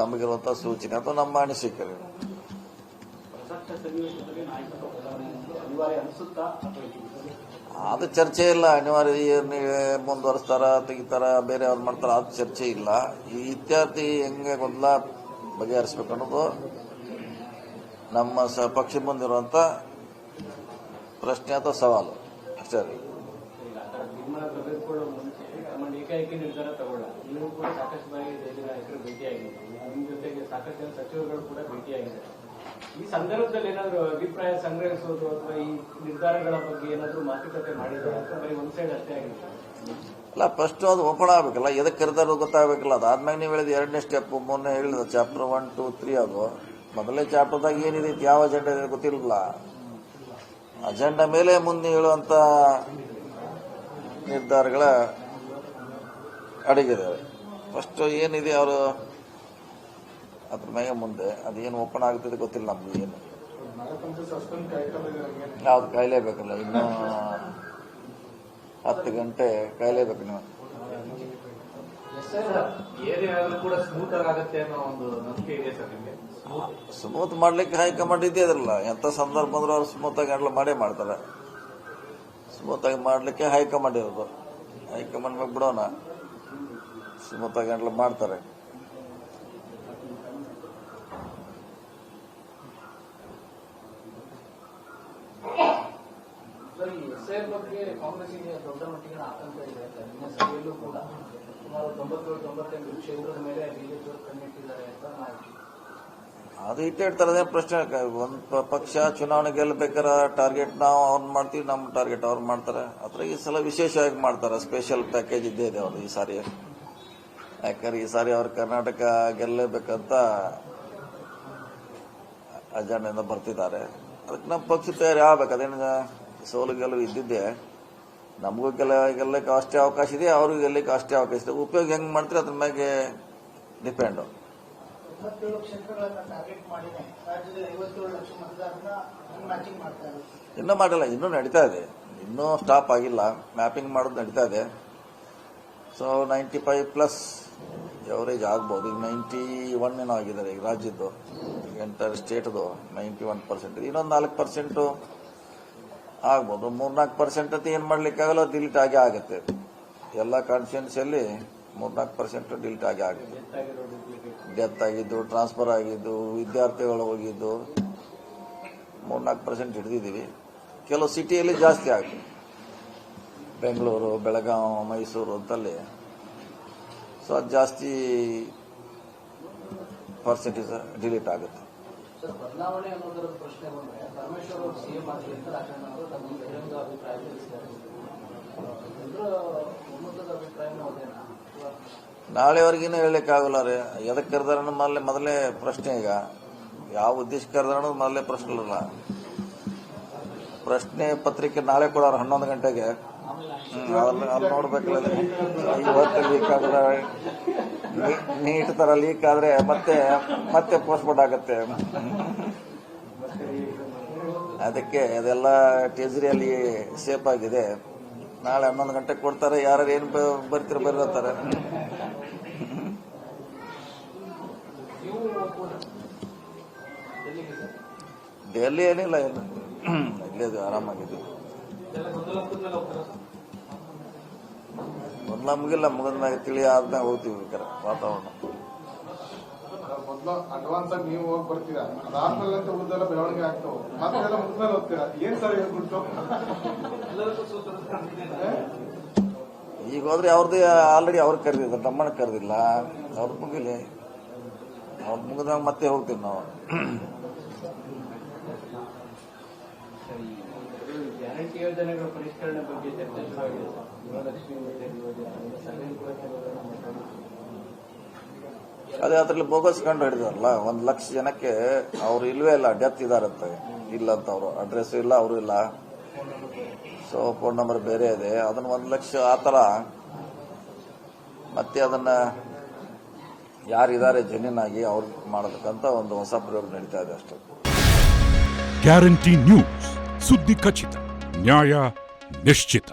ನಮಗಿರುವಂಥ ಸೂಚನೆ ಅಥವಾ ನಮ್ಮ ಅನಿಸಿಕೆ. ಅದು ಚರ್ಚೆ ಇಲ್ಲ. ಅನಿವಾರ್ಯ ಮುಂದುವರಿಸ್ತಾರ ತೆಗಿತಾರ ಬೇರೆ ಅವ್ರು ಮಾಡ್ತಾರ, ಅದು ಚರ್ಚೆ ಇಲ್ಲ. ಈ ಇತ್ಯಾದಿ ಹೆಂಗೆ ಗೊಂದಲ ಬಗೆಹರಿಸ್ಬೇಕು ಅನ್ನೋದು ನಮ್ಮ ಪಕ್ಷ ಮುಂದಿರುವಂಥ ಪ್ರಶ್ನೆ ಅಥವಾ ಸವಾಲು ಅಷ್ಟೇ. ಏಕಾಏಕಿ ನಿರ್ಧಾರ ತಗೊಳ್ಳ ನೀವು ಕೂಡ ಸಾಕಷ್ಟು ಬಾರಿ ನಾಯಕರು ಭೇಟಿಯಾಗಿದೆ, ನಿಮ್ಮ ಜೊತೆಗೆ ಸಾಕಷ್ಟು ಜನ ಸಚಿವರುಗಳು ಕೂಡ ಭೇಟಿಯಾಗಿದ್ದಾರೆ. ಈ ಸಂದರ್ಭದಲ್ಲಿ ಏನಾದರೂ ಅಭಿಪ್ರಾಯ ಸಂಗ್ರಹಿಸೋದು ಅಥವಾ ಈ ನಿರ್ಧಾರಗಳ ಬಗ್ಗೆ ಏನಾದರೂ ಮಾತುಕತೆ ಮಾಡಿದ್ದಾರೆ ಅಥವಾ ಬರೀ ಒಂದ್ ಸೈಡ್ ಅಷ್ಟೇ ಆಗಿದೆ? ಅಲ್ಲ, ಫಸ್ಟ್ ಅದು ಓಪನ್ ಆಗಬೇಕಲ್ಲ, ಎದಕ್ಕೆ ಕರೆದಾರೋ ಗೊತ್ತಾಗಬೇಕಲ್ಲ. ಅದಾದ್ಮೇಲೆ ನೀವು ಹೇಳಿದ ಎರಡನೇ ಸ್ಟೆಪ್, ಮೊನ್ನೆ ಹೇಳಿದ ಚಾಪ್ಟರ್ 1, 2, 3 ಅದು ಮೊದಲನೇ ಚಾಪ್ಟರ್ದಾಗ ಏನಿದೆ, ಯಾವ ಅಜೆಂಡಾ ಇದೆ ಗೊತ್ತಿರಲಿಲ್ಲ. ಅಜೆಂಡಾ ಮೇಲೆ ಮುಂದೆ ಹೇಳುವಂಥ ನಿರ್ಧಾರಗಳ ಅಡಗಿದ್ದಾವೆ. ಫಸ್ಟ್ ಏನಿದೆ ಅವರು ಅದ್ರ ಮೇಲೆ ಮುಂದೆ ಅದೇನು ಓಪನ್ ಆಗ್ತದೆ ಗೊತ್ತಿಲ್ಲ ನಮ್ಗೆ. ಏನು ಯಾವ್ದು ಕಾಯಲೇಬೇಕಲ್ಲ, ಇನ್ನೂ 10 ಗಂಟೆ ಕಾಯಲೇಬೇಕು ನೀವು. ಸ್ಮೂತ್ ಮಾಡ್ಲಿಕ್ಕೆ ಹೈಕಮಾಂಡ್ ಇದ್ದೇ ಇದ್ರಲ್ಲ, ಎಂತ ಸಂದರ್ಭ ಬಂದ್ರೆ ಅವ್ರು ಸ್ಮೂತ್ ಆಗಿ ಹ್ಯಾಂಡಲ್ ಮಾಡೇ ಮಾಡ್ತಾರೆ. ಸ್ಮೂತ್ ಆಗಿ ಮಾಡ್ಲಿಕ್ಕೆ ಹೈಕಮಾಂಡ್ ಇರೋದು. ಹೈಕಮಾಂಡ್ ಮೇಲೆ ಬಿಡೋಣ, ಸ್ಮೂತ್ ಆಗಿ ಹ್ಯಾಂಡಲ್ ಮಾಡ್ತಾರೆ. ಬಗ್ಗೆ ಕಾಂಗ್ರೆಸ್ಗೆ ದೊಡ್ಡ ಮಟ್ಟಿನ ಆತಂಕ ಇದೆ. ನಿಮ್ಮ ಸಭೆಯಲ್ಲೂ ಕೂಡ ಸುಮಾರು 97-98 ಕ್ಷೇತ್ರದ ಮೇಲೆ ಬಿಜೆಪಿ ಕಣ್ಣಿಟ್ಟಿದ್ದಾರೆ ಅಂತ ಮಾಹಿತಿ. ಅದು ಇಟ್ಟಿರ್ತಾರೆ ಪ್ರಶ್ನೆ. ಒಂದು ಪಕ್ಷ ಚುನಾವಣೆ ಗೆಲ್ಲಬೇಕಾದ್ರೆ ಟಾರ್ಗೆಟ್ ನಾವು ಅವ್ರನ್ನ ಮಾಡ್ತೀವಿ, ನಮ್ಮ ಟಾರ್ಗೆಟ್ ಅವ್ರು ಮಾಡ್ತಾರೆ. ಅದ್ರ ಈ ಸಲ ವಿಶೇಷವಾಗಿ ಮಾಡ್ತಾರೆ. ಸ್ಪೆಷಲ್ ಪ್ಯಾಕೇಜ್ ಇದ್ದೇ ಇದೆ ಅವ್ರು ಈ ಸಾರಿ. ಯಾಕಂದ್ರೆ ಈ ಸಾರಿ ಅವ್ರು ಕರ್ನಾಟಕ ಗೆಲ್ಲಬೇಕಂತ ಅಜೆಂಡಾದಿಂದ ಬರ್ತಿದ್ದಾರೆ. ಅದಕ್ಕೆ ನಮ್ಮ ಪಕ್ಷ ತಯಾರಿ ಆಗ್ಬೇಕು. ಅದೇನು ಸೋಲು ಗೆಲುವು ಇದ್ದಿದ್ದೆ, ನಮಗೂ ಗೆಲ್ಲಕ್ಕೆ ಅಷ್ಟೇ ಅವಕಾಶ ಇದೆ, ಅವ್ರಿಗೂ ಗೆಲ್ಲಕ್ಕೆ ಅಷ್ಟೇ ಅವಕಾಶ ಇದೆ. ಉಪಯೋಗ ಹೆಂಗೆ ಮಾಡ್ತೀರಿ ಅದ್ರ ಮ್ಯಾಗೆ ಡಿಪೆಂಡು. ಇನ್ನೂ ಮಾಡಿಲ್ಲ, ಇನ್ನೂ ನಡೀತಾ ಇದೆ, ಇನ್ನೂ ಸ್ಟಾಪ್ ಆಗಿಲ್ಲ. ಮ್ಯಾಪಿಂಗ್ ಮಾಡೋದು ನಡೀತಾ ಇದೆ. ಸೊ 95+ ಎವರೇಜ್ ಆಗ್ಬೋದು. ಈಗ 91 ಏನೋ ಆಗಿದ್ದಾರೆ ಈಗ ರಾಜ್ಯದ್ದು, ಎಂಟರ್ ಸ್ಟೇಟ್ದು 91%. ಇನ್ನೊಂದು 4% ಆಗ್ಬೋದು. 3-4% ಅಂತ ಏನು ಮಾಡ್ಲಿಕ್ಕಾಗಲ್ಲ, ಡಿಲೀಟ್ ಆಗೇ ಆಗುತ್ತೆ. ಎಲ್ಲ ಕಾನ್ಸ್ಟಿಟ್ಯೂನ್ಸಿಯಲ್ಲಿ 3-4% ಡಿಲೀಟ್ ಆಗೇ ಆಗುತ್ತೆ. ಡೆತ್ ಆಗಿದ್ದು, ಟ್ರಾನ್ಸ್ಫರ್ ಆಗಿದ್ದು, ವಿದ್ಯಾರ್ಥಿಗಳು ಹೋಗಿದ್ದು 3-4% ಹಿಡಿದಿದ್ದೀವಿ. ಕೆಲವು ಸಿಟಿಯಲ್ಲಿ ಜಾಸ್ತಿ ಆಗುತ್ತೆ, ಬೆಂಗಳೂರು, ಬೆಳಗಾವಿ, ಮೈಸೂರು ಅಂತಲ್ಲಿ. ಸೊ ಅದು ಜಾಸ್ತಿ ಪರ್ಸೆಂಟೇಜ್ ಡಿಲೀಟ್ ಆಗುತ್ತೆ. ಬದಲಾವಣೆ ಅನ್ನೋದರ ಪ್ರಶ್ನೆ ಬಂದ್ರೆ ಪರಮೇಶ್ವರ್ ಅವರು ಸಿಎಂ ಆಗಲಿ ಅಂತ ರಾಜಣ್ಣ ಅವರು ತಮ್ಮ ಬಹಿರಂಗ ಅಭಿಪ್ರಾಯ ತಿಳಿಸಿದ್ದಾರೆ. ಒಮ್ಮತದ ಅಭಿಪ್ರಾಯನೂ ಅದೇನಾ? ನಾಳೆವರೆಗಿನೂ ಹೇಳಲಿಕ್ಕಾಗಲ್ಲ ರೀ. ಎದಕ್ಕೆ ಕರೆದಾರ ಮೊದಲೇ ಪ್ರಶ್ನೆ. ಈಗ ಯಾವ ಉದ್ದೇಶ ಕರೆದಾರ ಅನ್ನೋದು ಮೊದಲೇ ಪ್ರಶ್ನೆ ಇಲ್ಲ. ಪ್ರಶ್ನೆ ಪತ್ರಿಕೆ ನಾಳೆ ಕೊಡೋರು 11 ಗಂಟೆಗೆ. ಅಲ್ಲಿ ನೋಡ್ಬೇಕಲ್ಲ, ಇವತ್ತು ಲೀಕ್ ಆದ್ರೆ ನೀಟ್ ತರ ಲೀಕ್ ಆದ್ರೆ ಮತ್ತೆ ಪೋಸ್ಟ್ಪೋನ್ ಆಗುತ್ತೆ. ಅದಕ್ಕೆ ಅದೆಲ್ಲ ಟ್ರೆಜರಿಯಲ್ಲಿ ಸೇಫ್ ಆಗಿದೆ. ನಾಳೆ 11 ಗಂಟೆಗೆ ಕೊಡ್ತಾರೆ. ಯಾರು ಏನು ಬರೀತಾರೆ. ಡೆಲ್ಲಿ ಏನಿಲ್ಲ, ಇಲ್ಲೇ ಆರಾಮಾಗಿದ್ದೀವಿ. ಮೊದಲ ಮುಗಿಲ್ಲ, ಮುಗಿದ್ಮ್ಯಾಗ ತಿಳಿ ಆದ್ಮ್ಯಾಗ ಹೋಗ್ತೀವಿ. ಬೇಕಾರೆ ವಾತಾವರಣ ಮೊದಲು ಅಡ್ವಾನ್ಸ್ ಆಗಿ ನೀವು ಹೋಗಿ ಬರ್ತೀರಾ, ಅದಾದ್ಮೇಲೆ ಅಂತ ಉಳಿದೆಲ್ಲ ಬೆಳವಣಿಗೆ ಆಗ್ತಾವೆ, ಮತ್ತೆಲ್ಲ ಮುಗಿದ್ಮೇಲೆ ಹೋಗ್ತೀರಾ. ಏನ್ ಸರ್ ಹೇಳ್ಬಿಟ್ಟು ಈಗ ಹೋದ್ರೆ ಅವ್ರದ್ದು ಆಲ್ರೆಡಿ ಅವ್ರಿಗೆ ಕರೆದಿದ್ದಾರೆ, ನಮ್ಮನ್ನ ಕರೆದಿಲ್ಲ. ಅವ್ರದ್ದು ಮುಗಿಲಿ, ಅವ್ರದ್ದು ಮುಗಿದಾಗ ಮತ್ತೆ ಹೋಗ್ತೀವಿ ನಾವು. ಗ್ಯಾರಂಟಿ ಯೋಜನೆಗಳ ಪರಿಷ್ಕರಣೆ ಬಗ್ಗೆ ಚರ್ಚೆ ಶುರುವಾಗಿದೆ. ಗೃಹಲಕ್ಷ್ಮಿ ಅದೇ ಅದರಲ್ಲಿ ಬೋಗಸ್ ಕಂಡು ಹಿಡಿದಾರಲ್ಲ. 1 ಲಕ್ಷ ಜನಕ್ಕೆ ಅವ್ರು ಇಲ್ವೇ ಇಲ್ಲ, ಡೆತ್ ಇದಾರಂತೆ. ಇಲ್ಲಂತ ಅವರು ಅಡ್ರೆಸ್ ಇಲ್ಲ, ಅವರು ಇಲ್ಲ. ಸೊ ಫೋನ್ ನಂಬರ್ ಬೇರೆ ಇದೆ. ಅದನ್ನ 1 ಲಕ್ಷ ಆ ಥರ ಮತ್ತೆ ಅದನ್ನ ಯಾರಿದ್ದಾರೆ ಜೆನ್ಯೂನ್ ಆಗಿ ಅವ್ರು ಮಾಡಬೇಕಂತ ಒಂದು ಹೊಸ ಪ್ರಯೋಗ ನಡೀತಾ ಇದೆ ಅಷ್ಟೇ. ಗ್ಯಾರಂಟಿ ನ್ಯೂಸ್, ಸುದ್ದಿ ಖಚಿತ, ನ್ಯಾಯ ನಿಶ್ಚಿತ.